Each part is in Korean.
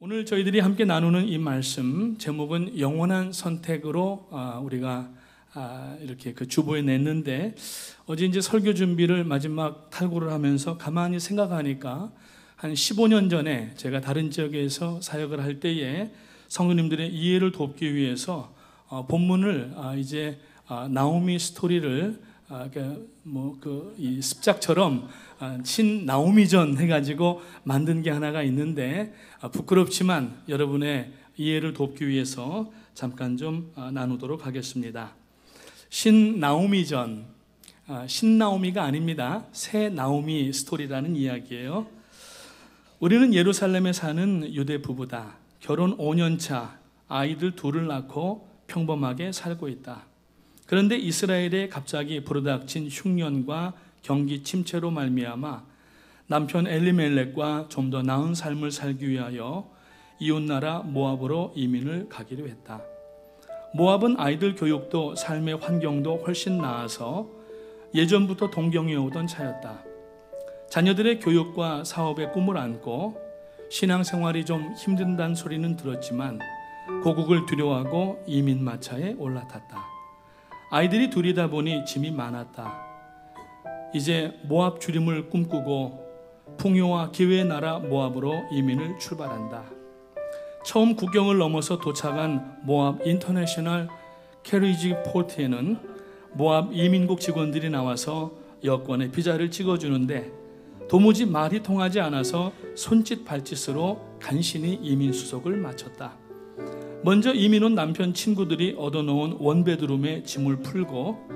오늘 저희들이 함께 나누는 이 말씀 제목은 영원한 선택으로 우리가 이렇게 그 주보에 냈는데, 어제 이제 설교 준비를 마지막 탈구를 하면서 가만히 생각하니까 한 15년 전에 제가 다른 지역에서 사역을 할 때에 성도님들의 이해를 돕기 위해서 본문을 이제 나오미 스토리를 이 습작처럼 신나오미전 해가지고 만든 게 하나가 있는데, 부끄럽지만 여러분의 이해를 돕기 위해서 잠깐 좀 나누도록 하겠습니다. 신나오미전, 신나오미가 아닙니다. 새 나오미 스토리라는 이야기예요. 우리는 예루살렘에 사는 유대 부부다. 결혼 5년 차, 아이들 둘을 낳고 평범하게 살고 있다. 그런데 이스라엘에 갑자기 불어닥친 흉년과 경기 침체로 말미암아 남편 엘리멜렉과 좀 더 나은 삶을 살기 위하여 이웃나라 모압으로 이민을 가기로 했다. 모압은 아이들 교육도 삶의 환경도 훨씬 나아서 예전부터 동경해오던 차였다. 자녀들의 교육과 사업에 꿈을 안고 신앙생활이 좀 힘든다는 소리는 들었지만 고국을 두려워하고 이민 마차에 올라탔다. 아이들이 둘이다 보니 짐이 많았다. 이제 모압 주림을 꿈꾸고 풍요와 기회의 나라 모압으로 이민을 출발한다. 처음 국경을 넘어서 도착한 모압 인터내셔널 캐리지 포트에는 모압 이민국 직원들이 나와서 여권에 비자를 찍어주는데 도무지 말이 통하지 않아서 손짓 발짓으로 간신히 이민 수속을 마쳤다. 먼저 이민 온 남편 친구들이 얻어놓은 원베드룸에 짐을 풀고,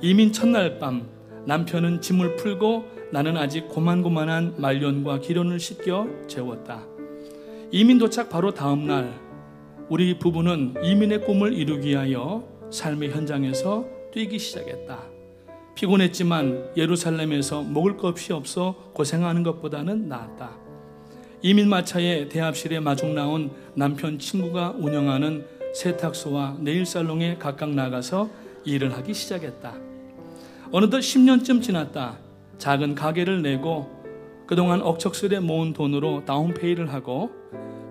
이민 첫날 밤 남편은 짐을 풀고 나는 아직 고만고만한 말년과 기련을 씻겨 재웠다. 이민 도착 바로 다음 날 우리 부부는 이민의 꿈을 이루기 위하여 삶의 현장에서 뛰기 시작했다. 피곤했지만 예루살렘에서 먹을 것이 없어 고생하는 것보다는 나았다. 이민 마차에 대합실에 마중 나온 남편 친구가 운영하는 세탁소와 네일살롱에 각각 나가서 일을 하기 시작했다. 어느덧 10년쯤 지났다. 작은 가게를 내고 그동안 억척스레 모은 돈으로 다운페이를 하고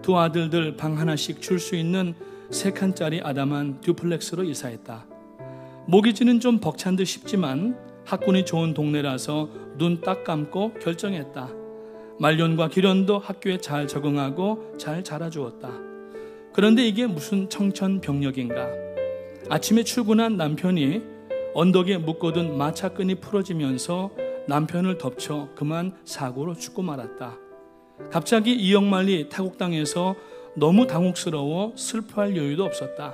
두 아들들 방 하나씩 줄 수 있는 3칸짜리 아담한 듀플렉스로 이사했다. 모기지는 좀 벅찬 듯 싶지만 학군이 좋은 동네라서 눈 딱 감고 결정했다. 말년과 기련도 학교에 잘 적응하고 잘 자라주었다. 그런데 이게 무슨 청천벽력인가. 아침에 출근한 남편이 언덕에 묶어둔 마차끈이 풀어지면서 남편을 덮쳐 그만 사고로 죽고 말았다. 갑자기 이역만리 타국당해서 너무 당혹스러워 슬퍼할 여유도 없었다.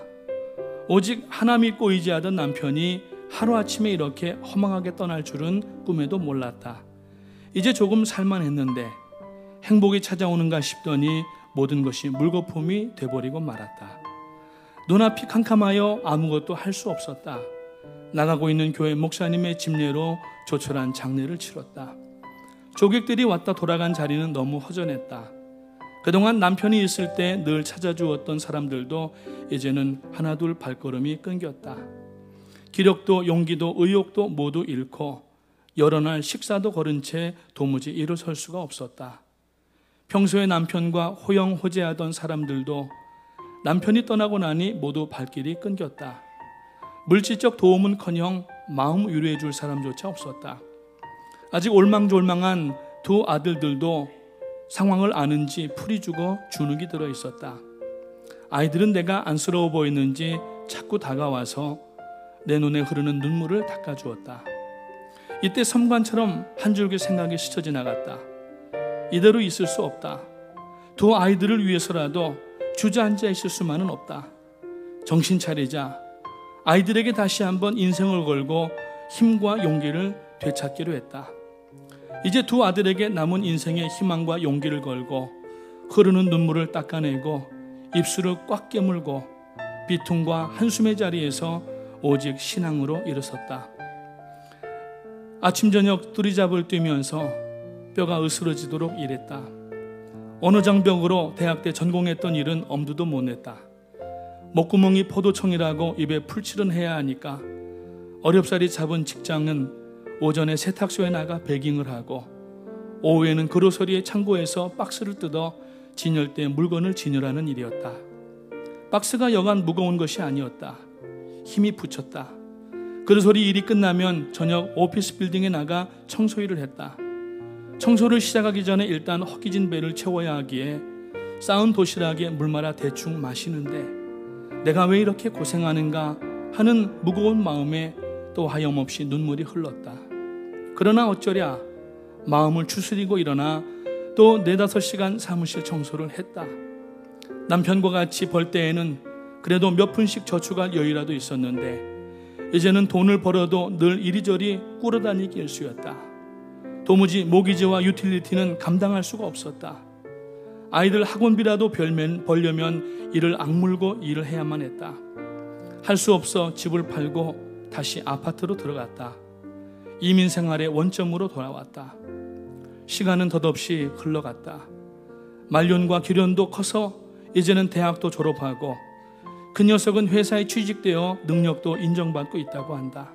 오직 하나 믿고 의지하던 남편이 하루아침에 이렇게 허망하게 떠날 줄은 꿈에도 몰랐다. 이제 조금 살만했는데 행복이 찾아오는가 싶더니 모든 것이 물거품이 돼버리고 말았다. 눈앞이 캄캄하여 아무것도 할 수 없었다. 나가고 있는 교회 목사님의 집례로 조촐한 장례를 치렀다. 조객들이 왔다 돌아간 자리는 너무 허전했다. 그동안 남편이 있을 때 늘 찾아주었던 사람들도 이제는 하나둘 발걸음이 끊겼다. 기력도 용기도 의욕도 모두 잃고 여러 날 식사도 거른 채 도무지 일어설 수가 없었다. 평소에 남편과 호영호재하던 사람들도 남편이 떠나고 나니 모두 발길이 끊겼다. 물질적 도움은커녕 마음 위로해 줄 사람조차 없었다. 아직 올망졸망한 두 아들들도 상황을 아는지 풀이 죽어 주눅이 들어 있었다. 아이들은 내가 안쓰러워 보이는지 자꾸 다가와서 내 눈에 흐르는 눈물을 닦아주었다. 이때 섬관처럼 한 줄기 생각이 스쳐 지나갔다. 이대로 있을 수 없다. 두 아이들을 위해서라도 주저앉아 있을 수만은 없다. 정신 차리자. 아이들에게 다시 한번 인생을 걸고 힘과 용기를 되찾기로 했다. 이제 두 아들에게 남은 인생의 희망과 용기를 걸고 흐르는 눈물을 닦아내고 입술을 꽉 깨물고 비통과 한숨의 자리에서 오직 신앙으로 일어섰다. 아침 저녁 뚜리잡을 뛰면서 뼈가 으스러지도록 일했다. 언어장벽으로 대학 때 전공했던 일은 엄두도 못 냈다. 목구멍이 포도청이라고 입에 풀칠은 해야 하니까 어렵사리 잡은 직장은 오전에 세탁소에 나가 배깅을 하고 오후에는 그로서리의 창고에서 박스를 뜯어 진열대에 물건을 진열하는 일이었다. 박스가 여간 무거운 것이 아니었다. 힘이 붙였다. 그래서 일이 끝나면 저녁 오피스 빌딩에 나가 청소일을 했다. 청소를 시작하기 전에 일단 허기진 배를 채워야 하기에 쌓은 도시락에 물 말아 대충 마시는데 내가 왜 이렇게 고생하는가 하는 무거운 마음에 또 하염없이 눈물이 흘렀다. 그러나 어쩌랴 마음을 추스리고 일어나 또 4-5시간 사무실 청소를 했다. 남편과 같이 벌 때에는 그래도 몇 푼씩 저축할 여유라도 있었는데 이제는 돈을 벌어도 늘 이리저리 꾸러다니기 일쑤였다. 도무지 모기지와 유틸리티는 감당할 수가 없었다. 아이들 학원비라도 벌려면 이를 악물고 일을 해야만 했다. 할 수 없어 집을 팔고 다시 아파트로 들어갔다. 이민 생활의 원점으로 돌아왔다. 시간은 덧없이 흘러갔다. 말년과 기련도 커서 이제는 대학도 졸업하고 그 녀석은 회사에 취직되어 능력도 인정받고 있다고 한다.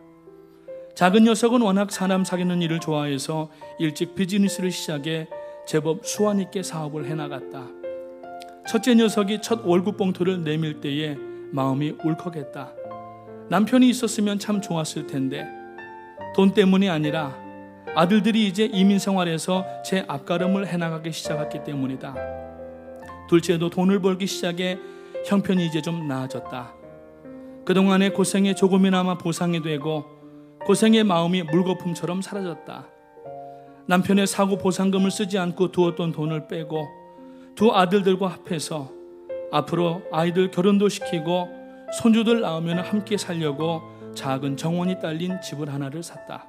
작은 녀석은 워낙 사람 사귀는 일을 좋아해서 일찍 비즈니스를 시작해 제법 수완 있게 사업을 해나갔다. 첫째 녀석이 첫 월급 봉투를 내밀 때에 마음이 울컥했다. 남편이 있었으면 참 좋았을 텐데 돈 때문이 아니라 아들들이 이제 이민 생활에서 제 앞가름을 해나가기 시작했기 때문이다. 둘째도 돈을 벌기 시작해 형편이 이제 좀 나아졌다. 그동안의 고생에 조금이나마 보상이 되고 고생의 마음이 물거품처럼 사라졌다. 남편의 사고 보상금을 쓰지 않고 두었던 돈을 빼고 두 아들들과 합해서 앞으로 아이들 결혼도 시키고 손주들 낳으면 함께 살려고 작은 정원이 딸린 집을 하나를 샀다.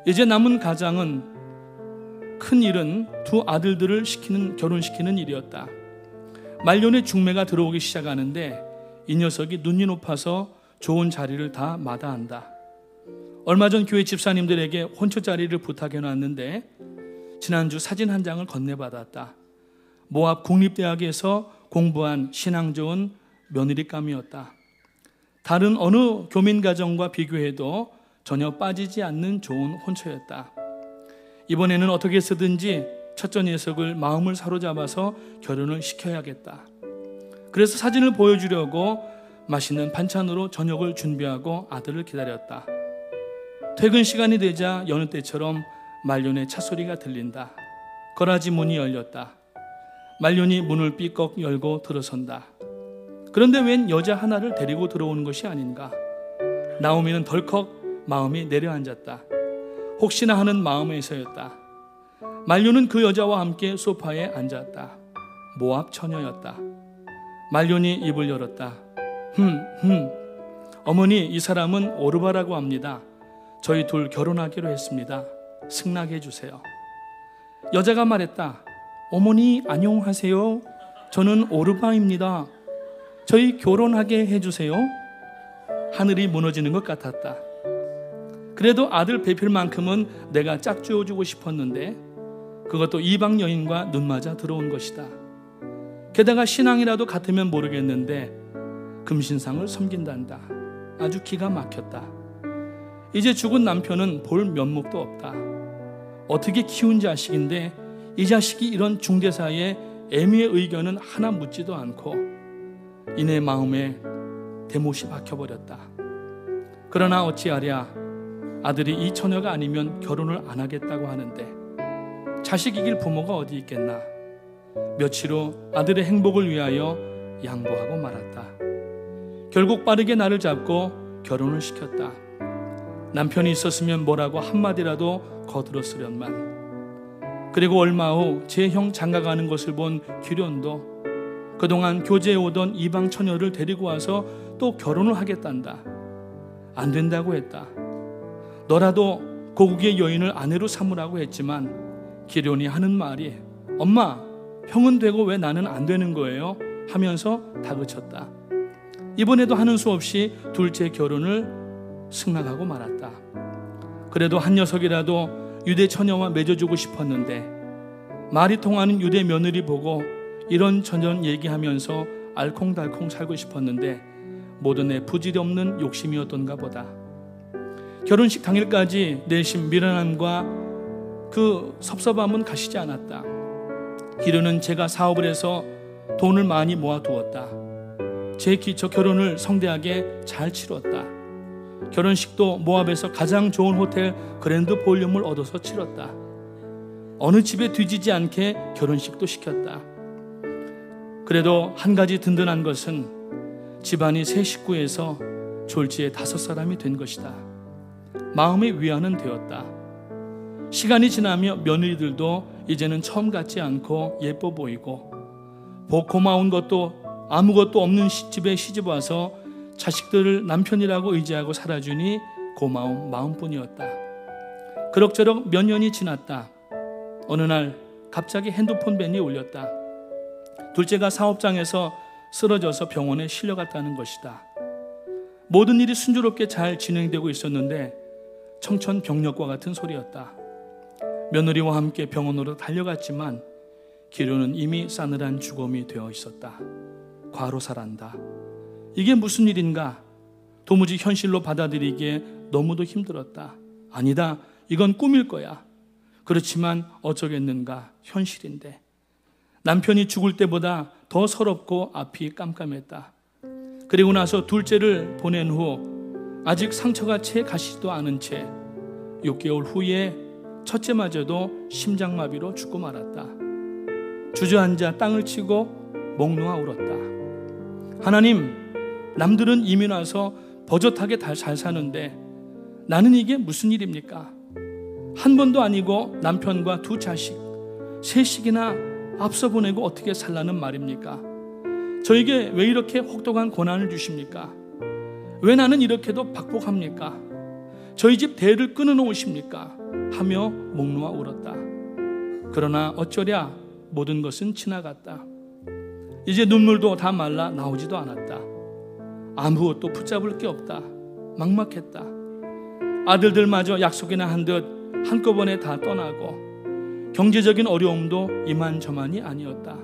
이제 남은 가장은 큰 일은 두 아들들을 결혼시키는 일이었다. 말년에 중매가 들어오기 시작하는데 이 녀석이 눈이 높아서 좋은 자리를 다 마다한다. 얼마 전 교회 집사님들에게 혼처 자리를 부탁해놨는데 지난주 사진 한 장을 건네받았다. 모압 국립대학에서 공부한 신앙 좋은 며느리감이었다. 다른 어느 교민 가정과 비교해도 전혀 빠지지 않는 좋은 혼처였다. 이번에는 어떻게 해서든지 첫째 녀석을 마음을 사로잡아서 결혼을 시켜야겠다. 그래서 사진을 보여주려고 맛있는 반찬으로 저녁을 준비하고 아들을 기다렸다. 퇴근 시간이 되자 여느 때처럼 말년의 찻소리가 들린다. 거라지 문이 열렸다. 말년이 문을 삐꺽 열고 들어선다. 그런데 웬 여자 하나를 데리고 들어오는 것이 아닌가. 나오미는 덜컥 마음이 내려앉았다. 혹시나 하는 마음에서였다. 말년은 그 여자와 함께 소파에 앉았다. 모압 처녀였다. 말년이 입을 열었다. 어머니, 이 사람은 오르바라고 합니다. 저희 둘 결혼하기로 했습니다. 승낙해 주세요. 여자가 말했다. 어머니 안녕하세요. 저는 오르바입니다. 저희 결혼하게 해주세요. 하늘이 무너지는 것 같았다. 그래도 아들 배필만큼은 내가 짝지어주고 싶었는데 그것도 이방 여인과 눈맞아 들어온 것이다. 게다가 신앙이라도 같으면 모르겠는데 금신상을 섬긴단다. 아주 기가 막혔다. 이제 죽은 남편은 볼 면목도 없다. 어떻게 키운 자식인데 이 자식이 이런 중대사에 애미의 의견은 하나 묻지도 않고 이내 마음에 대못이 박혀버렸다. 그러나 어찌하랴 아들이 이 처녀가 아니면 결혼을 안 하겠다고 하는데 자식 이길 부모가 어디 있겠나. 며칠 후 아들의 행복을 위하여 양보하고 말았다. 결국 빠르게 나를 잡고 결혼을 시켰다. 남편이 있었으면 뭐라고 한마디라도 거들었으련만. 그리고 얼마 후 제 형 장가가는 것을 본 기련도 그동안 교제해 오던 이방 처녀를 데리고 와서 또 결혼을 하겠단다. 안 된다고 했다. 너라도 고국의 여인을 아내로 삼으라고 했지만 기련이 하는 말이 엄마, 형은 되고 왜 나는 안 되는 거예요? 하면서 다그쳤다. 이번에도 하는 수 없이 둘째 결혼을 승낙하고 말았다. 그래도 한 녀석이라도 유대 처녀와 맺어주고 싶었는데 말이 통하는 유대 며느리 보고 이런저런 얘기하면서 알콩달콩 살고 싶었는데 모든 내 부질없는 욕심이었던가 보다. 결혼식 당일까지 내심 미련함과 그 섭섭함은 가시지 않았다. 기르는 제가 사업을 해서 돈을 많이 모아두었다. 제 기초 결혼을 성대하게 잘 치렀다. 결혼식도 모압에서 가장 좋은 호텔 그랜드 볼륨을 얻어서 치렀다. 어느 집에 뒤지지 않게 결혼식도 시켰다. 그래도 한 가지 든든한 것은 집안이 세 식구에서 졸지에 5사람이 된 것이다. 마음의 위안은 되었다. 시간이 지나며 며느리들도 이제는 처음 같지 않고 예뻐 보이고, 고마운 것도 아무것도 없는 집에 시집 와서 자식들을 남편이라고 의지하고 살아주니 고마운 마음뿐이었다. 그럭저럭 몇 년이 지났다. 어느 날 갑자기 핸드폰 벨이 울렸다. 둘째가 사업장에서 쓰러져서 병원에 실려갔다는 것이다. 모든 일이 순조롭게 잘 진행되고 있었는데 청천벽력과 같은 소리였다. 며느리와 함께 병원으로 달려갔지만 기류는 이미 싸늘한 죽음이 되어 있었다. 과로사란다. 이게 무슨 일인가? 도무지 현실로 받아들이기에 너무도 힘들었다. 아니다, 이건 꿈일 거야. 그렇지만 어쩌겠는가, 현실인데. 남편이 죽을 때보다 더 서럽고 앞이 깜깜했다. 그리고 나서 둘째를 보낸 후 아직 상처가 채 가시지도 않은 채 6개월 후에 첫째마저도 심장마비로 죽고 말았다. 주저앉아 땅을 치고 목 놓아 울었다. 하나님, 남들은 이민 와서 버젓하게 잘 사는데 나는 이게 무슨 일입니까? 한 번도 아니고 남편과 2 자식, 3식이나 앞서 보내고 어떻게 살라는 말입니까? 저에게 왜 이렇게 혹독한 고난을 주십니까? 왜 나는 이렇게도 박복합니까? 저희 집 대를 끊어놓으십니까? 하며 목 놓아 울었다. 그러나 어쩌랴, 모든 것은 지나갔다. 이제 눈물도 다 말라 나오지도 않았다. 아무것도 붙잡을 게 없다. 막막했다. 아들들마저 약속이나 한 듯 한꺼번에 다 떠나고 경제적인 어려움도 이만저만이 아니었다.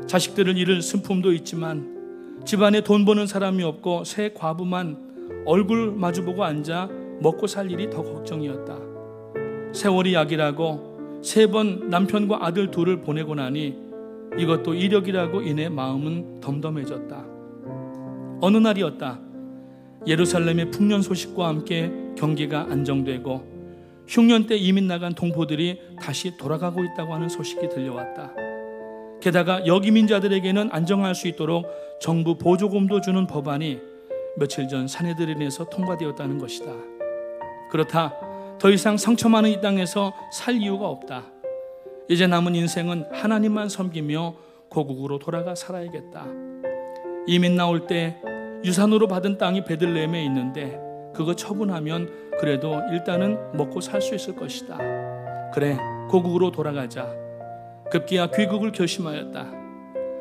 자식들을 잃을 슬픔도 있지만 집안에 돈 버는 사람이 없고 새 과부만 얼굴 마주보고 앉아 먹고 살 일이 더 걱정이었다. 세월이 약이라고 3번 남편과 아들 2을 보내고 나니 이것도 이력이라고 인해 마음은 덤덤해졌다. 어느 날이었다. 예루살렘의 풍년 소식과 함께 경기가 안정되고 흉년 때 이민 나간 동포들이 다시 돌아가고 있다고 하는 소식이 들려왔다. 게다가 여기민자들에게는 안정할 수 있도록 정부 보조금도 주는 법안이 며칠 전 산헤드린에서 통과되었다는 것이다. 그렇다. 더 이상 상처 많은 이 땅에서 살 이유가 없다. 이제 남은 인생은 하나님만 섬기며 고국으로 돌아가 살아야겠다. 이민 나올 때 유산으로 받은 땅이 베들레헴에 있는데 그거 처분하면 그래도 일단은 먹고 살 수 있을 것이다. 그래, 고국으로 돌아가자. 급기야 귀국을 결심하였다.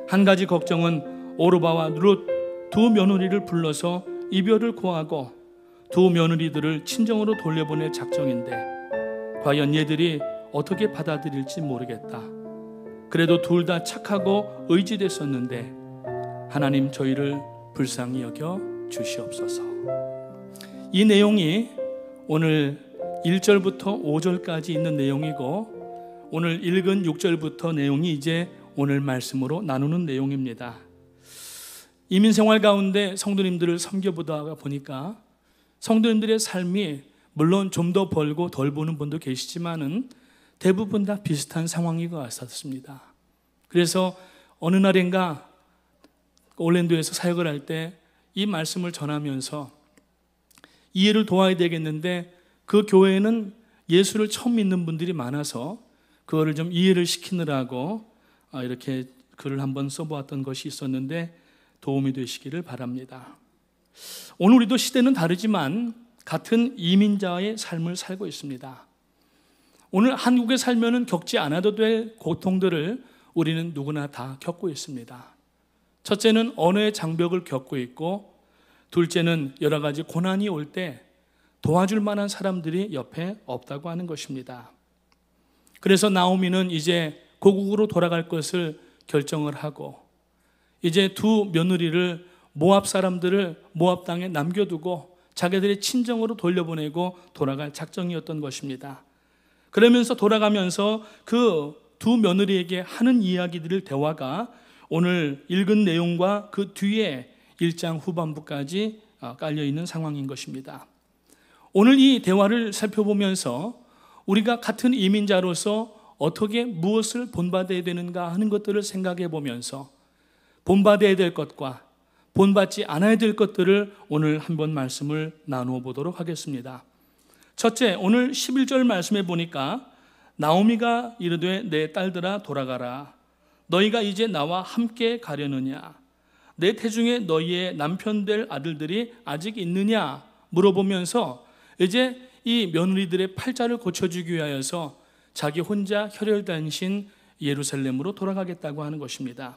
한 가지 걱정은 오르바와 룻 2 며느리를 불러서 이별을 고하고 2 며느리들을 친정으로 돌려보낼 작정인데 과연 얘들이 어떻게 받아들일지 모르겠다. 그래도 둘 다 착하고 의지됐었는데 하나님 저희를 불쌍히 여겨 주시옵소서. 이 내용이 오늘 1절부터 5절까지 있는 내용이고 오늘 읽은 6절부터 내용이 이제 오늘 말씀으로 나누는 내용입니다. 이민생활 가운데 성도님들을 섬겨보다 보니까 성도님들의 삶이 물론 좀 더 벌고 덜 버는 분도 계시지만은 대부분 다 비슷한 상황인 것 같았습니다. 그래서 어느 날인가 올랜도에서 사역을 할 때 이 말씀을 전하면서 이해를 도와야 되겠는데 그 교회에는 예수를 처음 믿는 분들이 많아서 그거를 좀 이해를 시키느라고 이렇게 글을 한번 써보았던 것이 있었는데 도움이 되시기를 바랍니다. 오늘 우리도 시대는 다르지만 같은 이민자의 삶을 살고 있습니다. 오늘 한국에 살면은 겪지 않아도 될 고통들을 우리는 누구나 다 겪고 있습니다. 첫째는 언어의 장벽을 겪고 있고 둘째는 여러 가지 고난이 올 때 도와줄 만한 사람들이 옆에 없다고 하는 것입니다. 그래서 나오미는 이제 고국으로 돌아갈 것을 결정을 하고 이제 2 며느리를 모압 사람들을 모압 땅에 남겨두고 자기들의 친정으로 돌려보내고 돌아갈 작정이었던 것입니다. 그러면서 돌아가면서 그 두 며느리에게 하는 이야기들을 대화가 오늘 읽은 내용과 그 뒤에 1장 후반부까지 깔려있는 상황인 것입니다. 오늘 이 대화를 살펴보면서 우리가 같은 이민자로서 어떻게 무엇을 본받아야 되는가 하는 것들을 생각해 보면서 본받아야 될 것과 본받지 않아야 될 것들을 오늘 한번 말씀을 나누어 보도록 하겠습니다. 첫째, 오늘 11절 말씀에 보니까 나오미가 이르되 내 딸들아 돌아가라. 너희가 이제 나와 함께 가려느냐? 내 태중에 너희의 남편 될 아들들이 아직 있느냐? 물어보면서 이제 이 며느리들의 팔자를 고쳐주기 위하여서 자기 혼자 혈혈단신 예루살렘으로 돌아가겠다고 하는 것입니다.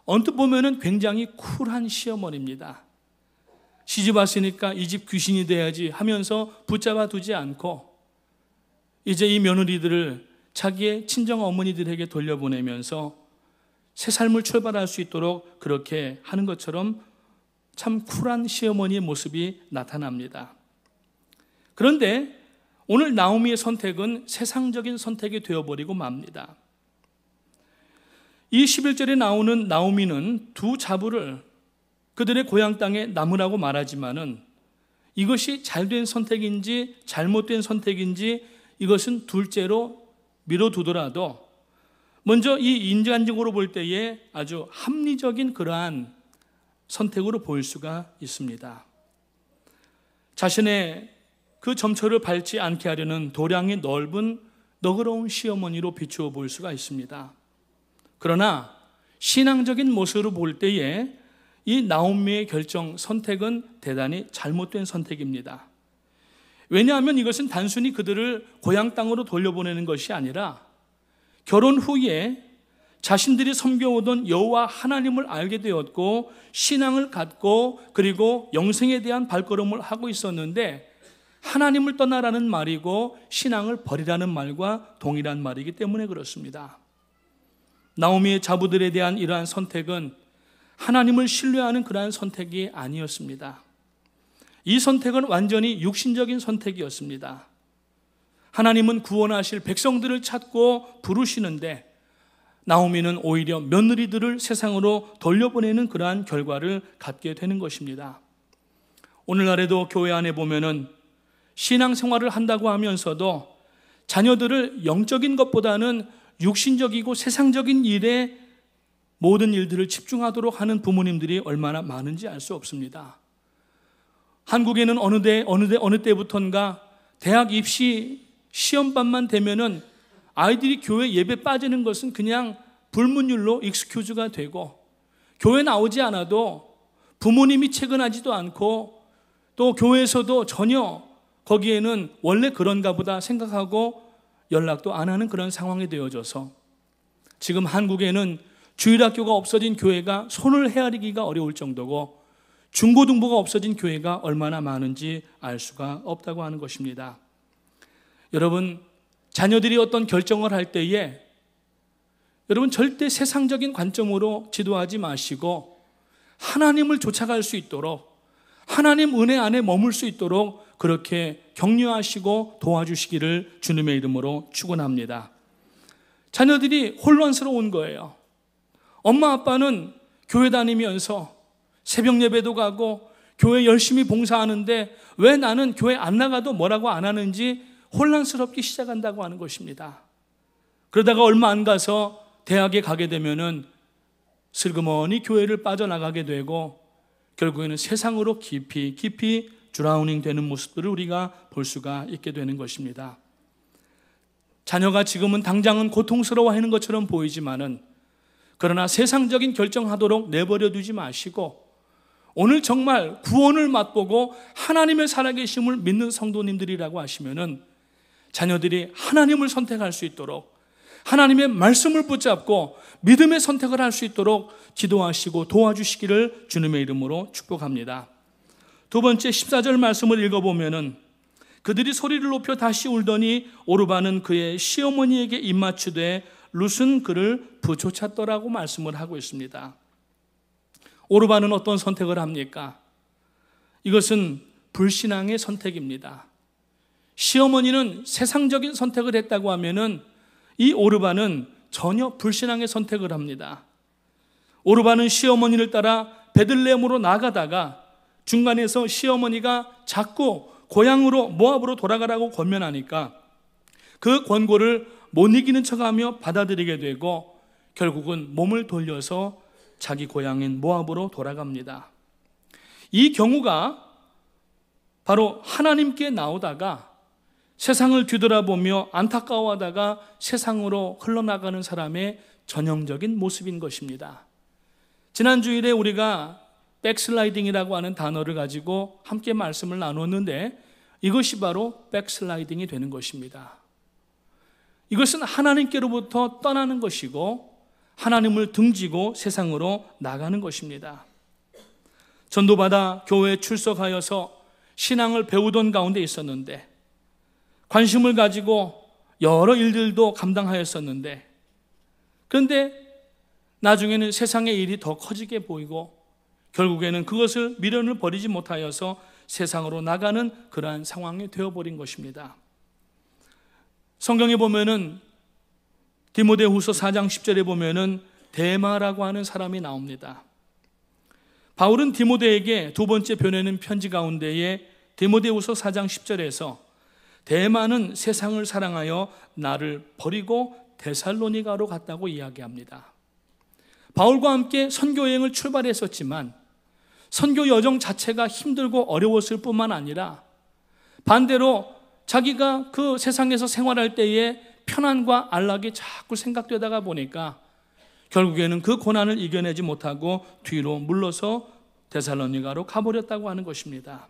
언뜻 보면은 굉장히 쿨한 시어머니입니다. 시집 왔으니까 이 집 귀신이 돼야지 하면서 붙잡아 두지 않고 이제 이 며느리들을 자기의 친정 어머니들에게 돌려보내면서 새 삶을 출발할 수 있도록 그렇게 하는 것처럼 참 쿨한 시어머니의 모습이 나타납니다. 그런데 오늘 나오미의 선택은 세상적인 선택이 되어버리고 맙니다. 이 11절에 나오는 나오미는 두 자부를 그들의 고향 땅에 남으라고 말하지만은 이것이 잘된 선택인지 잘못된 선택인지 이것은 둘째로 미뤄두더라도 먼저 이 인간적으로 볼 때에 아주 합리적인 그러한 선택으로 보일 수가 있습니다. 자신의 그 점처를 밟지 않게 하려는 도량이 넓은 너그러운 시어머니로 비추어 볼 수가 있습니다. 그러나 신앙적인 모습으로 볼 때에 이 나오미의 결정, 선택은 대단히 잘못된 선택입니다. 왜냐하면 이것은 단순히 그들을 고향 땅으로 돌려보내는 것이 아니라 결혼 후에 자신들이 섬겨오던 여호와 하나님을 알게 되었고 신앙을 갖고 그리고 영생에 대한 발걸음을 하고 있었는데 하나님을 떠나라는 말이고 신앙을 버리라는 말과 동일한 말이기 때문에 그렇습니다. 나오미의 자부들에 대한 이러한 선택은 하나님을 신뢰하는 그러한 선택이 아니었습니다. 이 선택은 완전히 육신적인 선택이었습니다. 하나님은 구원하실 백성들을 찾고 부르시는데 나오미는 오히려 며느리들을 세상으로 돌려보내는 그러한 결과를 갖게 되는 것입니다. 오늘날에도 교회 안에 보면은 신앙생활을 한다고 하면서도 자녀들을 영적인 것보다는 육신적이고 세상적인 일에 모든 일들을 집중하도록 하는 부모님들이 얼마나 많은지 알 수 없습니다. 한국에는 어느 때부턴가 대학 입시 시험반만 되면은 아이들이 교회 예배 빠지는 것은 그냥 불문율로 익스큐즈가 되고 교회 나오지 않아도 부모님이 채근하지도 않고 또 교회에서도 전혀 거기에는 원래 그런가 보다 생각하고 연락도 안 하는 그런 상황이 되어져서 지금 한국에는 주일학교가 없어진 교회가 손을 헤아리기가 어려울 정도고 중고등부가 없어진 교회가 얼마나 많은지 알 수가 없다고 하는 것입니다. 여러분, 자녀들이 어떤 결정을 할 때에 여러분 절대 세상적인 관점으로 지도하지 마시고 하나님을 쫓아갈 수 있도록 하나님 은혜 안에 머물 수 있도록 그렇게 격려하시고 도와주시기를 주님의 이름으로 축원합니다. 자녀들이 혼란스러운 거예요. 엄마 아빠는 교회 다니면서 새벽 예배도 가고 교회 열심히 봉사하는데 왜 나는 교회 안 나가도 뭐라고 안 하는지 혼란스럽기 시작한다고 하는 것입니다. 그러다가 얼마 안 가서 대학에 가게 되면은 슬그머니 교회를 빠져나가게 되고 결국에는 세상으로 깊이 드라우닝 되는 모습들을 우리가 볼 수가 있게 되는 것입니다. 자녀가 지금은 당장은 고통스러워하는 것처럼 보이지만은 그러나 세상적인 결정하도록 내버려 두지 마시고 오늘 정말 구원을 맛보고 하나님의 살아계심을 믿는 성도님들이라고 하시면은 자녀들이 하나님을 선택할 수 있도록 하나님의 말씀을 붙잡고 믿음의 선택을 할 수 있도록 기도하시고 도와주시기를 주님의 이름으로 축복합니다. 두 번째 14절 말씀을 읽어보면은 그들이 소리를 높여 다시 울더니 오르바는 그의 시어머니에게 입맞추되 룻은 그를 부조찼더라고 말씀을 하고 있습니다. 오르바는 어떤 선택을 합니까? 이것은 불신앙의 선택입니다. 시어머니는 세상적인 선택을 했다고 하면은 이 오르바는 전혀 불신앙의 선택을 합니다. 오르반은 시어머니를 따라 베들레헴으로 나가다가 중간에서 시어머니가 자꾸 고향으로 모압으로 돌아가라고 권면하니까 그 권고를 못 이기는 척하며 받아들이게 되고 결국은 몸을 돌려서 자기 고향인 모압으로 돌아갑니다. 이 경우가 바로 하나님께 나오다가 세상을 뒤돌아보며 안타까워하다가 세상으로 흘러나가는 사람의 전형적인 모습인 것입니다. 지난 주일에 우리가 백슬라이딩이라고 하는 단어를 가지고 함께 말씀을 나눴는데 이것이 바로 백슬라이딩이 되는 것입니다. 이것은 하나님께로부터 떠나는 것이고 하나님을 등지고 세상으로 나가는 것입니다. 전도받아 교회에 출석하여서 신앙을 배우던 가운데 있었는데 관심을 가지고 여러 일들도 감당하였었는데 그런데 나중에는 세상의 일이 더 커지게 보이고 결국에는 그것을 미련을 버리지 못하여서 세상으로 나가는 그러한 상황이 되어버린 것입니다. 성경에 보면은 디모데후서 4장 10절에 보면은 데마라고 하는 사람이 나옵니다. 바울은 디모데에게 두 번째 보내는 편지 가운데에 디모데후서 4장 10절에서 데마는 세상을 사랑하여 나를 버리고 데살로니가로 갔다고 이야기합니다. 바울과 함께 선교여행을 출발했었지만 선교 여정 자체가 힘들고 어려웠을 뿐만 아니라 반대로 자기가 그 세상에서 생활할 때에 편안과 안락이 자꾸 생각되다가 보니까 결국에는 그 고난을 이겨내지 못하고 뒤로 물러서 데살로니가로 가버렸다고 하는 것입니다.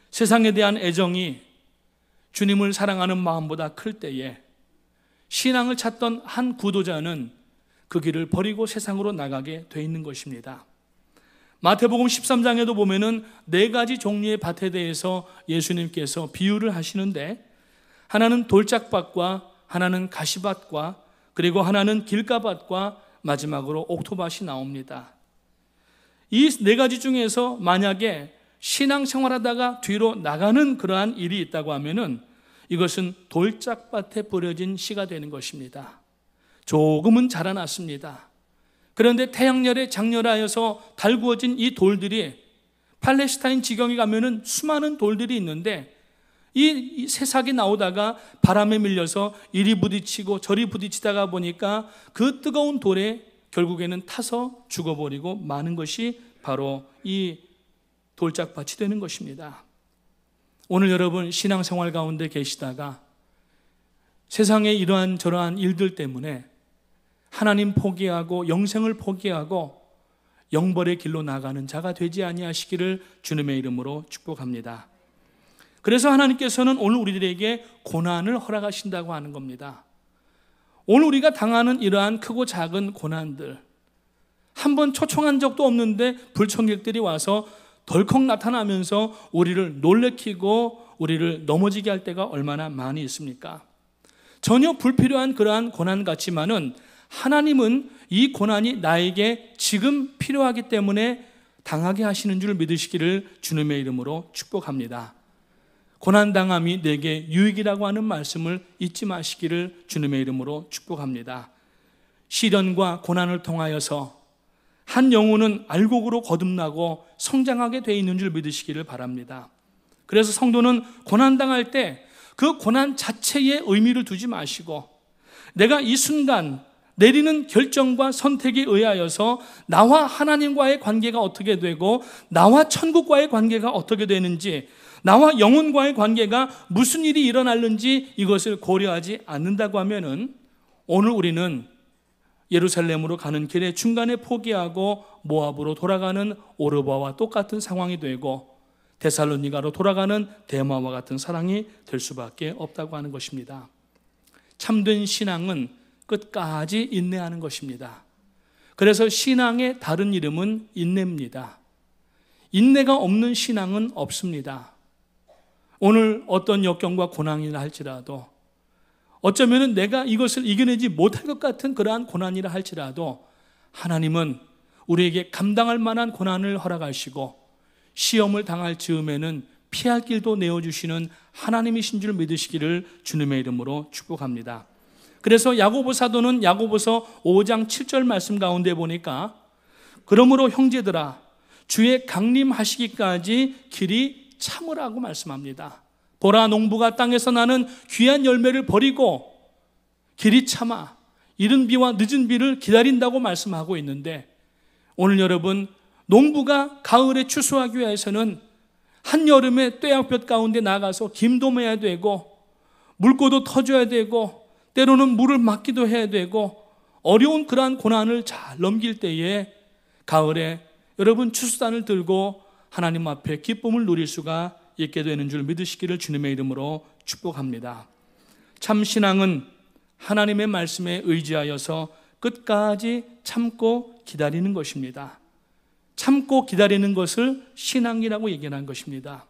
세상에 대한 애정이 주님을 사랑하는 마음보다 클 때에 신앙을 찾던 한 구도자는 그 길을 버리고 세상으로 나가게 돼 있는 것입니다. 마태복음 13장에도 보면은 4가지 종류의 밭에 대해서 예수님께서 비유를 하시는데 하나는 돌짝밭과 하나는 가시밭과 그리고 하나는 길가밭과 마지막으로 옥토밭이 나옵니다. 이 4가지 중에서 만약에 신앙생활하다가 뒤로 나가는 그러한 일이 있다고 하면은 이것은 돌짝밭에 버려진 씨가 되는 것입니다. 조금은 자라났습니다. 그런데 태양열에 장렬하여서 달구어진 이 돌들이 팔레스타인 지경에 가면은 수많은 돌들이 있는데 이 새싹이 나오다가 바람에 밀려서 이리 부딪히고 저리 부딪히다가 보니까 그 뜨거운 돌에 결국에는 타서 죽어버리고 마는 것이 바로 이 돌짝밭이 되는 것입니다. 오늘 여러분 신앙생활 가운데 계시다가 세상의 이러한 저러한 일들 때문에 하나님 포기하고 영생을 포기하고 영벌의 길로 나가는 자가 되지 아니하시기를 주님의 이름으로 축복합니다. 그래서 하나님께서는 오늘 우리들에게 고난을 허락하신다고 하는 겁니다. 오늘 우리가 당하는 이러한 크고 작은 고난들, 한번 초청한 적도 없는데 불청객들이 와서 덜컥 나타나면서 우리를 놀래키고 우리를 넘어지게 할 때가 얼마나 많이 있습니까? 전혀 불필요한 그러한 고난 같지만은 하나님은 이 고난이 나에게 지금 필요하기 때문에 당하게 하시는 줄 믿으시기를 주님의 이름으로 축복합니다. 고난당함이 내게 유익이라고 하는 말씀을 잊지 마시기를 주님의 이름으로 축복합니다. 시련과 고난을 통하여서 한 영혼은 알곡으로 거듭나고 성장하게 되어 있는 줄 믿으시기를 바랍니다. 그래서 성도는 고난당할 때 그 고난 자체에 의미를 두지 마시고 내가 이 순간 내리는 결정과 선택에 의하여서 나와 하나님과의 관계가 어떻게 되고 나와 천국과의 관계가 어떻게 되는지 나와 영혼과의 관계가 무슨 일이 일어날는지 이것을 고려하지 않는다고 하면은 오늘 우리는 예루살렘으로 가는 길에 중간에 포기하고 모압으로 돌아가는 오르바와 똑같은 상황이 되고 데살로니가로 돌아가는 데마와 같은 사랑이 될 수밖에 없다고 하는 것입니다. 참된 신앙은 끝까지 인내하는 것입니다. 그래서 신앙의 다른 이름은 인내입니다. 인내가 없는 신앙은 없습니다. 오늘 어떤 역경과 고난이라 할지라도 어쩌면 내가 이것을 이겨내지 못할 것 같은 그러한 고난이라 할지라도 하나님은 우리에게 감당할 만한 고난을 허락하시고 시험을 당할 즈음에는 피할 길도 내어주시는 하나님이신 줄 믿으시기를 주님의 이름으로 축복합니다. 그래서 야고보 사도는 야고보서 5장 7절 말씀 가운데 보니까 그러므로 형제들아 주의 강림하시기까지 길이 참으라고 말씀합니다. 보라, 농부가 땅에서 나는 귀한 열매를 버리고 길이 참아 이른 비와 늦은 비를 기다린다고 말씀하고 있는데, 오늘 여러분, 농부가 가을에 추수하기 위해서는 한여름에 뙤약볕 가운데 나가서 김도 매야 되고 물고도 터줘야 되고 때로는 물을 막기도 해야 되고 어려운 그러한 고난을 잘 넘길 때에 가을에 여러분 추수단을 들고 하나님 앞에 기쁨을 누릴 수가 있게 되는 줄 믿으시기를 주님의 이름으로 축복합니다. 참 신앙은 하나님의 말씀에 의지하여서 끝까지 참고 기다리는 것입니다. 참고 기다리는 것을 신앙이라고 얘기하는 것입니다.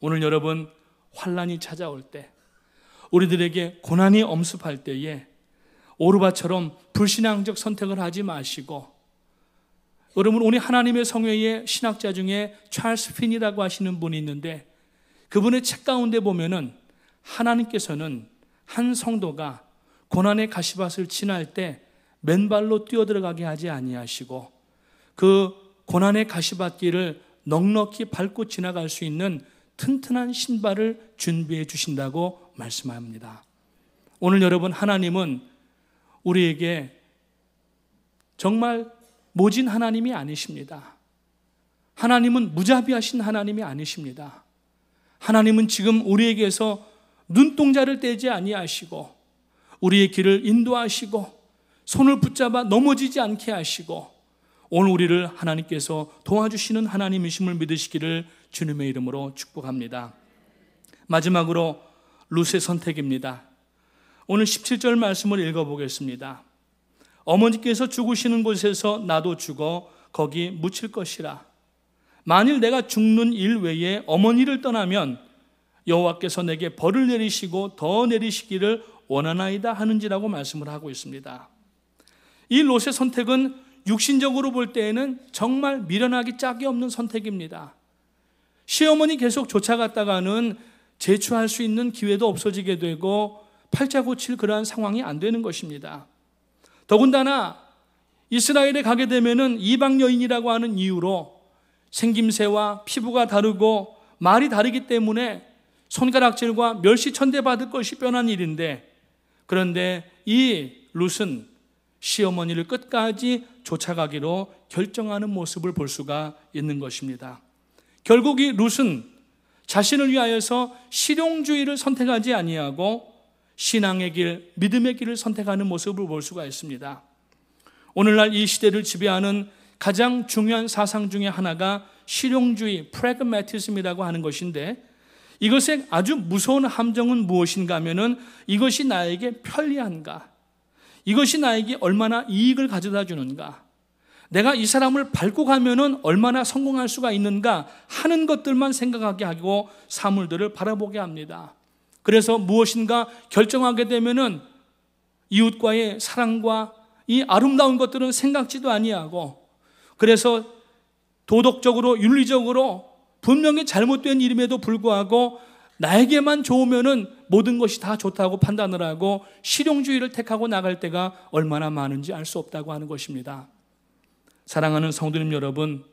오늘 여러분, 환난이 찾아올 때, 우리들에게 고난이 엄습할 때에 오르바처럼 불신앙적 선택을 하지 마시고, 여러분, 우리 하나님의 성회의 신학자 중에 찰스 핀이라고 하시는 분이 있는데, 그분의 책 가운데 보면은 하나님께서는 한 성도가 고난의 가시밭을 지날 때 맨발로 뛰어들어가게 하지 아니하시고 그 고난의 가시밭길을 넉넉히 밟고 지나갈 수 있는 튼튼한 신발을 준비해 주신다고 말씀합니다. 오늘 여러분, 하나님은 우리에게 정말 모진 하나님이 아니십니다. 하나님은 무자비하신 하나님이 아니십니다. 하나님은 지금 우리에게서 눈동자를 떼지 아니하시고 우리의 길을 인도하시고 손을 붙잡아 넘어지지 않게 하시고 오늘 우리를 하나님께서 도와주시는 하나님이심을 믿으시기를 주님의 이름으로 축복합니다. 마지막으로 룻의 선택입니다. 오늘 17절 말씀을 읽어보겠습니다. 어머니께서 죽으시는 곳에서 나도 죽어 거기 묻힐 것이라. 만일 내가 죽는 일 외에 어머니를 떠나면 여호와께서 내게 벌을 내리시고 더 내리시기를 원하나이다 하는지라고 말씀을 하고 있습니다. 이 롯의 선택은 육신적으로 볼 때에는 정말 미련하기 짝이 없는 선택입니다. 시어머니 계속 쫓아갔다가는 재취할 수 있는 기회도 없어지게 되고 팔자 고칠 그러한 상황이 안 되는 것입니다. 더군다나 이스라엘에 가게 되면은 이방 여인이라고 하는 이유로 생김새와 피부가 다르고 말이 다르기 때문에 손가락질과 멸시천대 받을 것이 뻔한 일인데, 그런데 이 룻은 시어머니를 끝까지 쫓아가기로 결정하는 모습을 볼 수가 있는 것입니다. 결국 이 룻은 자신을 위하여서 실용주의를 선택하지 아니하고 신앙의 길, 믿음의 길을 선택하는 모습을 볼 수가 있습니다. 오늘날 이 시대를 지배하는 가장 중요한 사상 중에 하나가 실용주의, 프래그매티즘이라고 하는 것인데, 이것의 아주 무서운 함정은 무엇인가 하면은 이것이 나에게 편리한가, 이것이 나에게 얼마나 이익을 가져다 주는가, 내가 이 사람을 밟고 가면은 얼마나 성공할 수가 있는가 하는 것들만 생각하게 하고 사물들을 바라보게 합니다. 그래서 무엇인가 결정하게 되면은 이웃과의 사랑과 이 아름다운 것들은 생각지도 아니하고, 그래서 도덕적으로 윤리적으로 분명히 잘못된 일임에도 불구하고 나에게만 좋으면은 모든 것이 다 좋다고 판단을 하고 실용주의를 택하고 나갈 때가 얼마나 많은지 알 수 없다고 하는 것입니다. 사랑하는 성도님 여러분,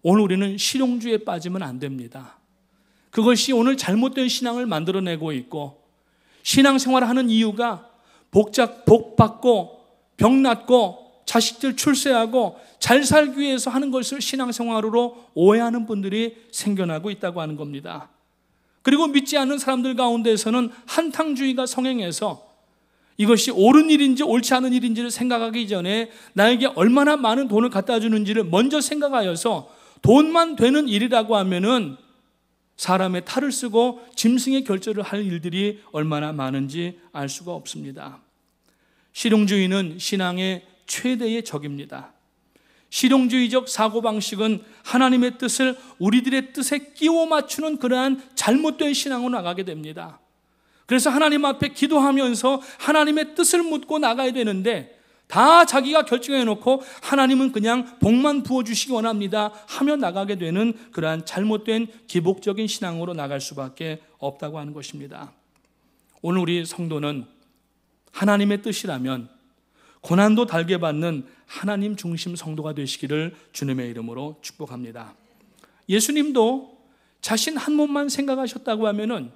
오늘 우리는 실용주의에 빠지면 안 됩니다. 그것이 오늘 잘못된 신앙을 만들어내고 있고, 신앙생활을 하는 이유가 복 받고 병 낫고 자식들 출세하고 잘 살기 위해서 하는 것을 신앙생활으로 오해하는 분들이 생겨나고 있다고 하는 겁니다. 그리고 믿지 않는 사람들 가운데에서는 한탕주의가 성행해서 이것이 옳은 일인지 옳지 않은 일인지를 생각하기 전에 나에게 얼마나 많은 돈을 갖다 주는지를 먼저 생각하여서 돈만 되는 일이라고 하면은 사람의 탈을 쓰고 짐승의 결절을 할 일들이 얼마나 많은지 알 수가 없습니다. 실용주의는 신앙의 최대의 적입니다. 실용주의적 사고방식은 하나님의 뜻을 우리들의 뜻에 끼워 맞추는 그러한 잘못된 신앙으로 나가게 됩니다. 그래서 하나님 앞에 기도하면서 하나님의 뜻을 묻고 나가야 되는데, 다 자기가 결정해놓고 하나님은 그냥 복만 부어주시기 원합니다 하며 나가게 되는 그러한 잘못된 기복적인 신앙으로 나갈 수밖에 없다고 하는 것입니다. 오늘 우리 성도는 하나님의 뜻이라면 고난도 달게 받는 하나님 중심 성도가 되시기를 주님의 이름으로 축복합니다. 예수님도 자신 한 몸만 생각하셨다고 하면은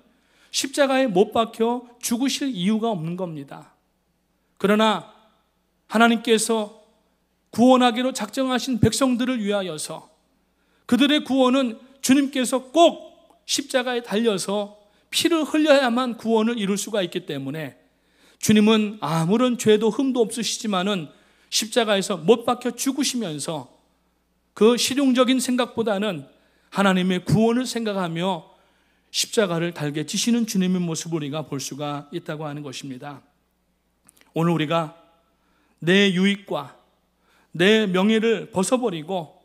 십자가에 못 박혀 죽으실 이유가 없는 겁니다. 그러나 하나님께서 구원하기로 작정하신 백성들을 위하여서 그들의 구원은 주님께서 꼭 십자가에 달려서 피를 흘려야만 구원을 이룰 수가 있기 때문에 주님은 아무런 죄도 흠도 없으시지만은 십자가에서 못 박혀 죽으시면서 그 실용적인 생각보다는 하나님의 구원을 생각하며 십자가를 달게 지시는 주님의 모습을 우리가 볼 수가 있다고 하는 것입니다. 오늘 우리가 내 유익과 내 명예를 벗어버리고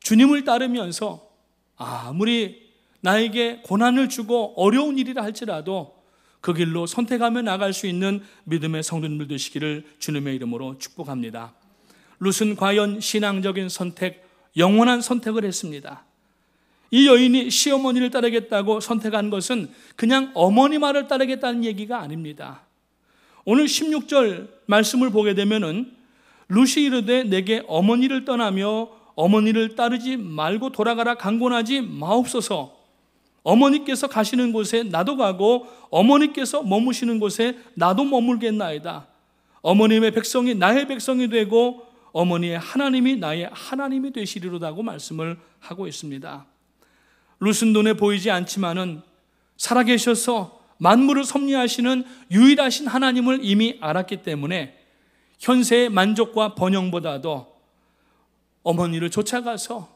주님을 따르면서 아무리 나에게 고난을 주고 어려운 일이라 할지라도 그 길로 선택하며 나갈 수 있는 믿음의 성도님들 되시기를 주님의 이름으로 축복합니다. 룻은 과연 신앙적인 선택, 영원한 선택을 했습니다. 이 여인이 시어머니를 따르겠다고 선택한 것은 그냥 어머니 말을 따르겠다는 얘기가 아닙니다. 오늘 16절 말씀을 보게 되면은 룻이 이르되 내게 어머니를 떠나며 어머니를 따르지 말고 돌아가라 강권하지 마옵소서. 어머니께서 가시는 곳에 나도 가고 어머니께서 머무시는 곳에 나도 머물겠나이다. 어머님의 백성이 나의 백성이 되고 어머니의 하나님이 나의 하나님이 되시리로다고 말씀을 하고 있습니다. 룻은 눈에 보이지 않지만은 살아계셔서 만물을 섭리하시는 유일하신 하나님을 이미 알았기 때문에 현세의 만족과 번영보다도 어머니를 쫓아가서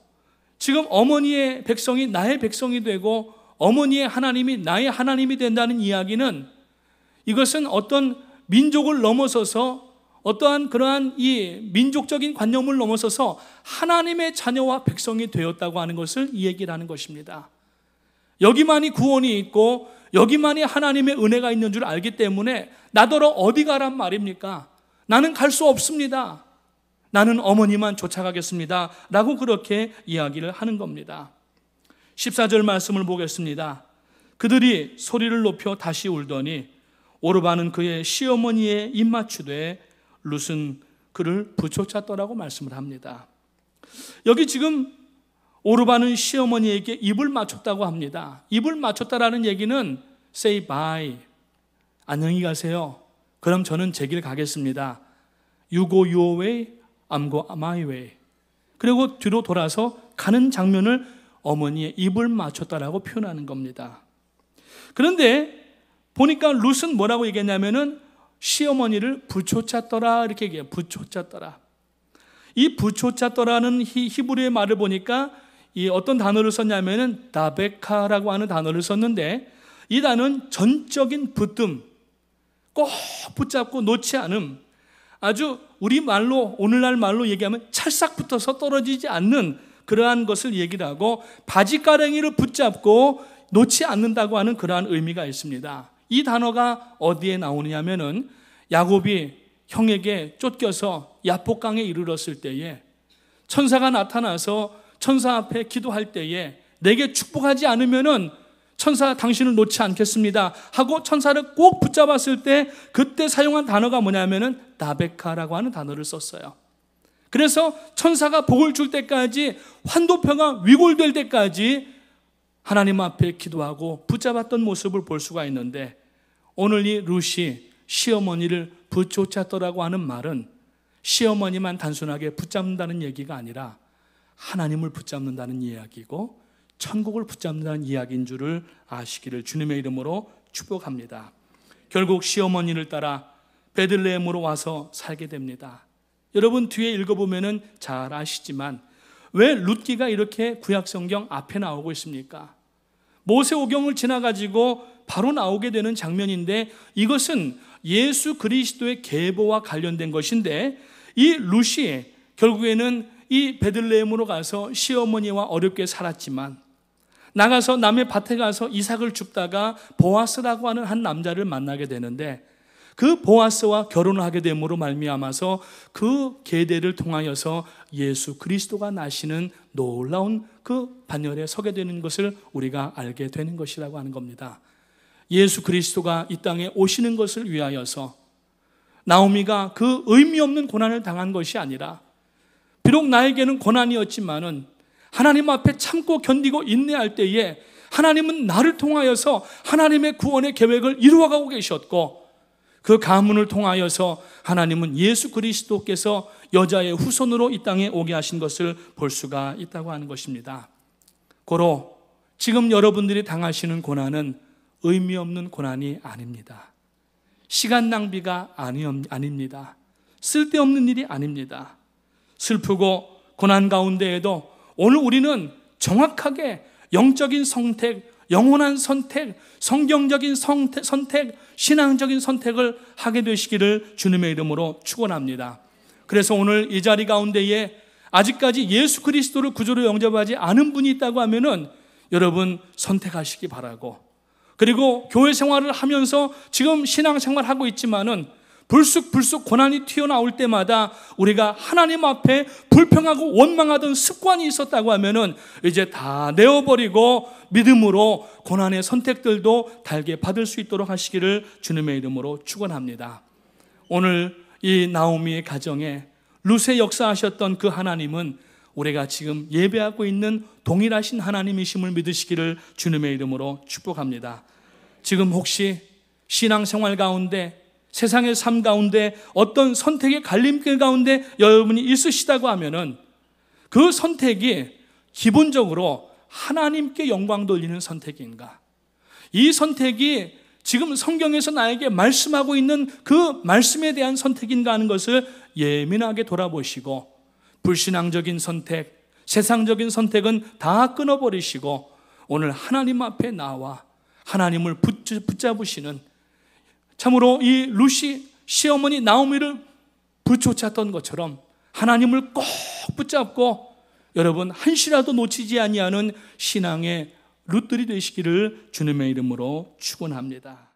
지금 어머니의 백성이 나의 백성이 되고 어머니의 하나님이 나의 하나님이 된다는 이야기는 이것은 어떤 민족을 넘어서서 어떠한 그러한 이 민족적인 관념을 넘어서서 하나님의 자녀와 백성이 되었다고 하는 것을 이 얘기를 하는 것입니다. 여기만이 구원이 있고 여기만이 하나님의 은혜가 있는 줄 알기 때문에 나더러 어디 가란 말입니까? 나는 갈 수 없습니다. 나는 어머니만 쫓아가겠습니다. 라고 그렇게 이야기를 하는 겁니다. 14절 말씀을 보겠습니다. 그들이 소리를 높여 다시 울더니 오르바는 그의 시어머니의 입맞추되 룻은 그를 부ቾ찼더라고 말씀을 합니다. 여기 지금 오르바는 시어머니에게 입을 맞췄다고 합니다. 입을 맞췄다라는 얘기는 say bye, 안녕히 가세요. 그럼 저는 제 길 가겠습니다. You go your way, I'm go my way. 그리고 뒤로 돌아서 가는 장면을 어머니의 입을 맞췄다라고 표현하는 겁니다. 그런데 보니까 룻은 뭐라고 얘기했냐면은 시어머니를 부ቾ찼더라 이렇게 얘기해요. 부ቾ찼더라. 이 부초차떠라는 히브리의 말을 보니까 이 어떤 단어를 썼냐면은 다베카라고 하는 단어를 썼는데 이 단어는 전적인 붙듦, 꼭 붙잡고 놓지 않음, 아주 우리 말로 오늘날 말로 얘기하면 찰싹 붙어서 떨어지지 않는 그러한 것을 얘기를 하고 바지가랑이를 붙잡고 놓지 않는다고 하는 그러한 의미가 있습니다. 이 단어가 어디에 나오느냐면은 야곱이 형에게 쫓겨서 야복강에 이르렀을 때에 천사가 나타나서 천사 앞에 기도할 때에 내게 축복하지 않으면은 천사 당신을 놓지 않겠습니다 하고 천사를 꼭 붙잡았을 때 그때 사용한 단어가 뭐냐면은 다베카라고 하는 단어를 썼어요. 그래서 천사가 복을 줄 때까지 환도표가 위골될 때까지 하나님 앞에 기도하고 붙잡았던 모습을 볼 수가 있는데 오늘 이 룻이 시어머니를 부쫓았더라고 하는 말은 시어머니만 단순하게 붙잡는다는 얘기가 아니라 하나님을 붙잡는다는 이야기고 천국을 붙잡는다는 이야기인 줄을 아시기를 주님의 이름으로 축복합니다. 결국 시어머니를 따라 베들레헴으로 와서 살게 됩니다. 여러분 뒤에 읽어보면 잘 아시지만 왜 룻기가 이렇게 구약성경 앞에 나오고 있습니까? 모세오경을 지나가지고 바로 나오게 되는 장면인데 이것은 예수 그리스도의 계보와 관련된 것인데 이 룻이 결국에는 이 베들레헴으로 가서 시어머니와 어렵게 살았지만 나가서 남의 밭에 가서 이삭을 줍다가 보아스라고 하는 한 남자를 만나게 되는데 그 보아스와 결혼을 하게 됨으로 말미암아서 그 계대를 통하여서 예수 그리스도가 나시는 놀라운 그 반열에 서게 되는 것을 우리가 알게 되는 것이라고 하는 겁니다. 예수 그리스도가 이 땅에 오시는 것을 위하여서 나오미가 그 의미 없는 고난을 당한 것이 아니라 비록 나에게는 고난이었지만은 하나님 앞에 참고 견디고 인내할 때에 하나님은 나를 통하여서 하나님의 구원의 계획을 이루어가고 계셨고, 그 가문을 통하여서 하나님은 예수 그리스도께서 여자의 후손으로 이 땅에 오게 하신 것을 볼 수가 있다고 하는 것입니다. 고로 지금 여러분들이 당하시는 고난은 의미 없는 고난이 아닙니다. 시간 낭비가 아닙니다. 쓸데없는 일이 아닙니다. 슬프고 고난 가운데에도 오늘 우리는 정확하게 영적인 선택, 영원한 선택, 성경적인 선택, 신앙적인 선택을 하게 되시기를 주님의 이름으로 축원합니다. 그래서 오늘 이 자리 가운데에 아직까지 예수 그리스도를 구주로 영접하지 않은 분이 있다고 하면은 여러분 선택하시기 바라고, 그리고 교회 생활을 하면서 지금 신앙 생활하고 있지만은 불쑥 고난이 튀어나올 때마다 우리가 하나님 앞에 불평하고 원망하던 습관이 있었다고 하면은 이제 다 내어버리고 믿음으로 고난의 선택들도 달게 받을 수 있도록 하시기를 주님의 이름으로 축원합니다. 오늘 이 나오미의 가정에 룻의 역사하셨던 그 하나님은 우리가 지금 예배하고 있는 동일하신 하나님이심을 믿으시기를 주님의 이름으로 축복합니다. 지금 혹시 신앙생활 가운데, 세상의 삶 가운데 어떤 선택의 갈림길 가운데 여러분이 있으시다고 하면은 그 선택이 기본적으로 하나님께 영광 돌리는 선택인가? 이 선택이 지금 성경에서 나에게 말씀하고 있는 그 말씀에 대한 선택인가 하는 것을 예민하게 돌아보시고, 불신앙적인 선택, 세상적인 선택은 다 끊어버리시고 오늘 하나님 앞에 나와 하나님을 붙잡으시는, 참으로 이 룻이 시어머니 나오미를 붙여쳤던 것처럼 하나님을 꼭 붙잡고 여러분 한시라도 놓치지 아니하는 신앙의 룻들이 되시기를 주님의 이름으로 축원합니다.